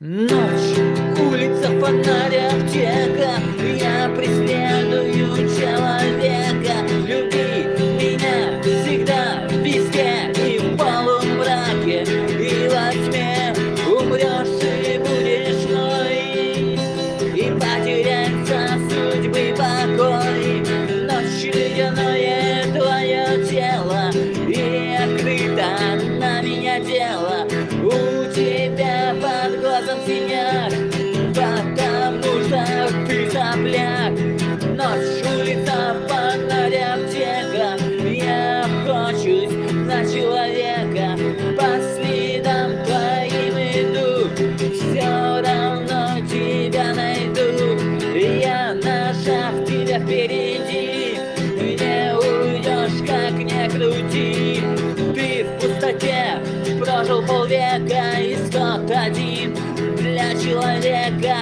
Ночь, улица, фонарь, аптека. Я преследую человека. Люби меня всегда, везде и в полумраке, и во тьме. Умрешь и будешь мной, и потеряется судьбы покой. Ночь, ледяное твое тело, и открыто на меня дело. У тебя под глазом синяк, потому что ты сопляк. Ночь, улица, фонарь, аптека. Я охочусь на человека, по следам твоим иду, все равно тебя найду. Я на шаг тебя впереди, не уйдешь, как не крути. Ты в пустоте прожил полвека, исход один для человека